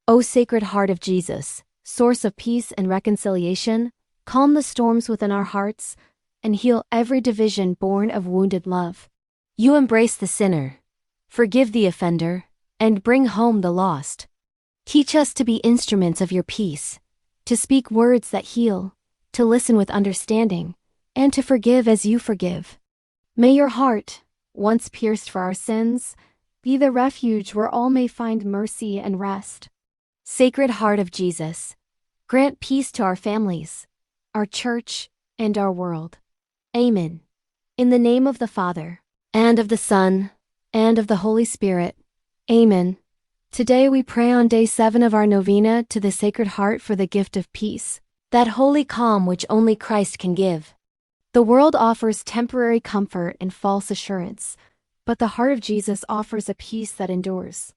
O Sacred Heart of Jesus, source of peace and reconciliation, calm the storms within our hearts, and heal every division born of wounded love. You embrace the sinner, forgive the offender, and bring home the lost. Teach us to be instruments of your peace, to speak words that heal, to listen with understanding, and to forgive as you forgive. May your heart, once pierced for our sins, be the refuge where all may find mercy and rest. Sacred Heart of Jesus, grant peace to our families, our church, and our world. Amen. In the name of the Father, and of the Son, and of the Holy Spirit. Amen. Today we pray on day 7 of our novena to the Sacred Heart for the gift of peace, that holy calm which only Christ can give. The world offers temporary comfort and false assurance, but the heart of Jesus offers a peace that endures.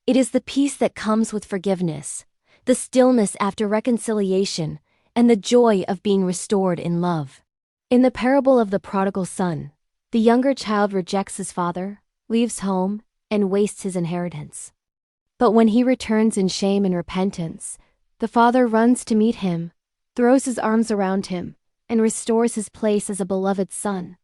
It is the peace that comes with forgiveness, the stillness after reconciliation, and the joy of being restored in love. In the parable of the prodigal son, the younger child rejects his father, leaves home, and wastes his inheritance. But when he returns in shame and repentance, the father runs to meet him, throws his arms around him, and restores his place as a beloved son.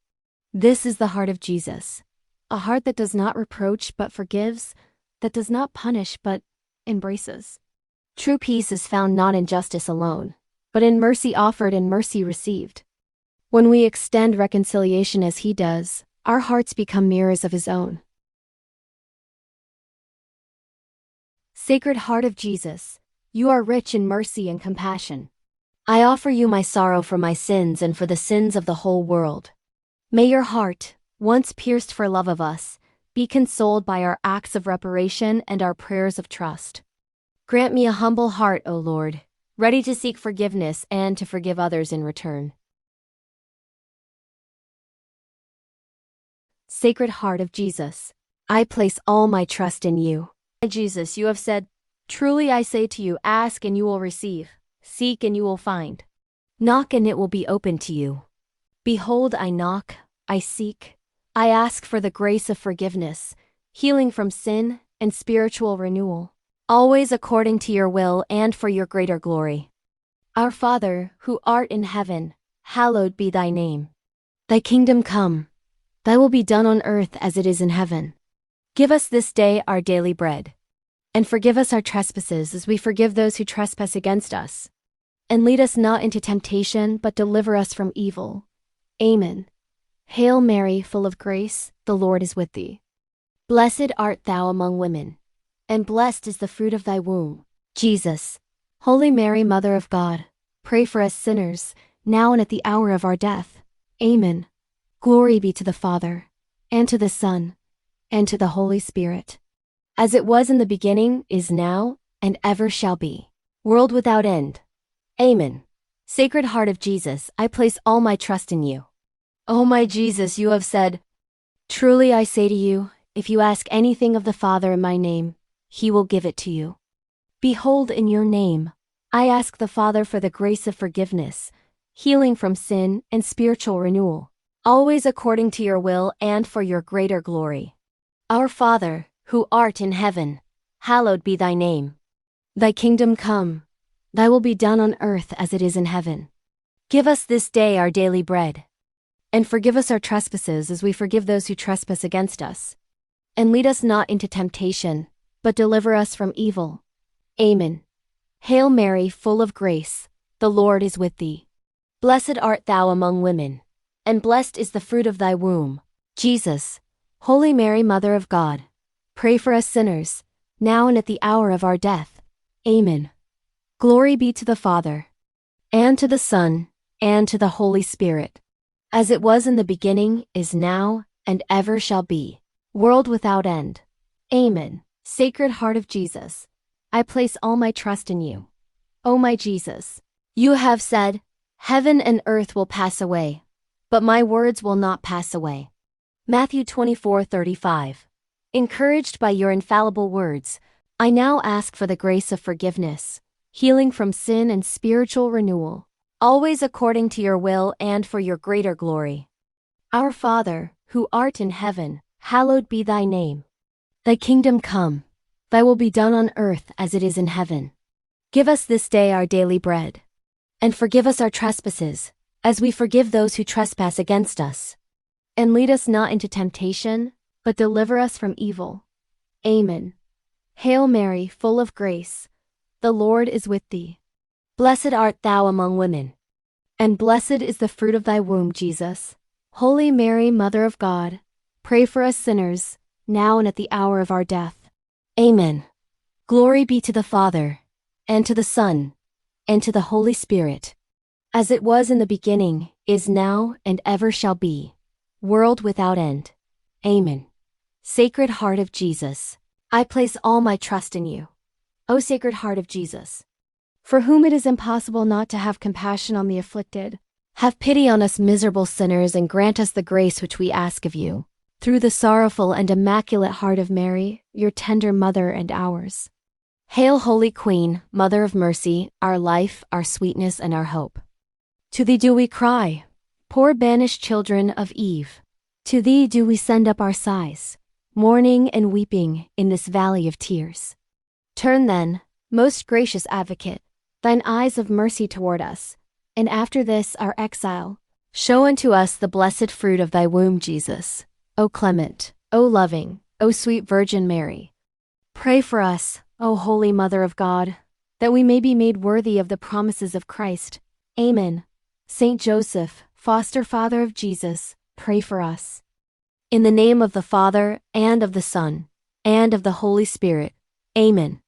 This is the heart of Jesus, a heart that does not reproach but forgives, that does not punish but embraces. True peace is found not in justice alone, but in mercy offered and mercy received. When we extend reconciliation as he does, our hearts become mirrors of his own. Sacred Heart of Jesus, you are rich in mercy and compassion. I offer you my sorrow for my sins and for the sins of the whole world. May your heart, once pierced for love of us, be consoled by our acts of reparation and our prayers of trust. Grant me a humble heart, O Lord, ready to seek forgiveness and to forgive others in return. Sacred Heart of Jesus, I place all my trust in you. Jesus, you have said, "Truly I say to you, ask and you will receive, seek and you will find. Knock and it will be opened to you. Behold, I knock, I seek, I ask for the grace of forgiveness, healing from sin, and spiritual renewal, always according to your will and for your greater glory. Our Father, who art in heaven, hallowed be thy name. Thy kingdom come, thy will be done on earth as it is in heaven. Give us this day our daily bread. And forgive us our trespasses as we forgive those who trespass against us. And lead us not into temptation, but deliver us from evil. Amen. Hail Mary, full of grace, the Lord is with thee. Blessed art thou among women, and blessed is the fruit of thy womb, Jesus. Holy Mary, Mother of God, pray for us sinners, now and at the hour of our death. Amen. Glory be to the Father, and to the Son, and to the Holy Spirit. As it was in the beginning, is now, and ever shall be, world without end. Amen. Sacred Heart of Jesus, I place all my trust in you. O my Jesus, you have said, "Truly I say to you, if you ask anything of the Father in my name, he will give it to you." Behold, in your name, I ask the Father for the grace of forgiveness, healing from sin, and spiritual renewal, always according to your will and for your greater glory. Our Father, who art in heaven, hallowed be thy name. Thy kingdom come, thy will be done on earth as it is in heaven. Give us this day our daily bread. And forgive us our trespasses as we forgive those who trespass against us. And lead us not into temptation, but deliver us from evil. Amen. Hail Mary, full of grace, the Lord is with thee. Blessed art thou among women, and blessed is the fruit of thy womb, Jesus. Holy Mary, Mother of God, pray for us sinners, now and at the hour of our death. Amen. Glory be to the Father, and to the Son, and to the Holy Spirit. As it was in the beginning, is now, and ever shall be, world without end. Amen. Sacred Heart of Jesus, I place all my trust in you. O my Jesus, you have said, "Heaven and earth will pass away, but my words will not pass away." Matthew 24:35. Encouraged by your infallible words, I now ask for the grace of forgiveness, healing from sin and spiritual renewal, always according to your will and for your greater glory. Our Father, who art in heaven, hallowed be thy name. Thy kingdom come, Thy will be done on earth as it is in heaven. Give us this day our daily bread. And forgive us our trespasses, as we forgive those who trespass against us. And lead us not into temptation, but deliver us from evil. Amen. Hail Mary, full of grace, the Lord is with thee. Blessed art thou among women, and blessed is the fruit of thy womb, Jesus. Holy Mary, Mother of God, pray for us sinners, now and at the hour of our death. Amen. Glory be to the Father, and to the Son, and to the Holy Spirit, as it was in the beginning, is now, and ever shall be, world without end. Amen. Sacred Heart of Jesus, I place all my trust in you. O Sacred Heart of Jesus, for whom it is impossible not to have compassion on the afflicted, have pity on us miserable sinners and grant us the grace which we ask of you, through the sorrowful and immaculate heart of Mary, your tender mother and ours. Hail, Holy Queen, Mother of Mercy, our life, our sweetness, and our hope. To thee do we cry, poor banished children of Eve. To thee do we send up our sighs, mourning and weeping in this valley of tears. Turn then, most gracious Advocate, thine eyes of mercy toward us, and after this our exile, show unto us the blessed fruit of thy womb, Jesus. O clement, O loving, O sweet Virgin Mary, pray for us, O Holy Mother of God, that we may be made worthy of the promises of Christ. Amen. Saint Joseph, foster father of Jesus, pray for us. In the name of the Father, and of the Son, and of the Holy Spirit. Amen.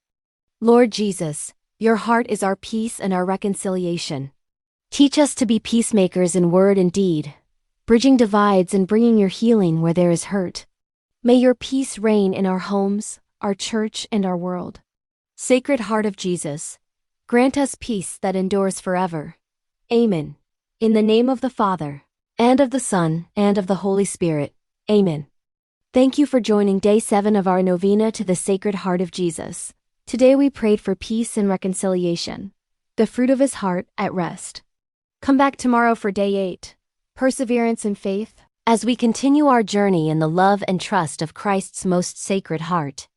Lord Jesus, your heart is our peace and our reconciliation. Teach us to be peacemakers in word and deed, bridging divides and bringing your healing where there is hurt. May your peace reign in our homes, our church, and our world. Sacred Heart of Jesus, grant us peace that endures forever. Amen. In the name of the Father, and of the Son, and of the Holy Spirit. Amen. Thank you for joining Day 7 of our novena to the Sacred Heart of Jesus. Today we prayed for peace and reconciliation, the fruit of his heart at rest. Come back tomorrow for Day 8, Perseverance and Faith, as we continue our journey in the love and trust of Christ's most sacred heart.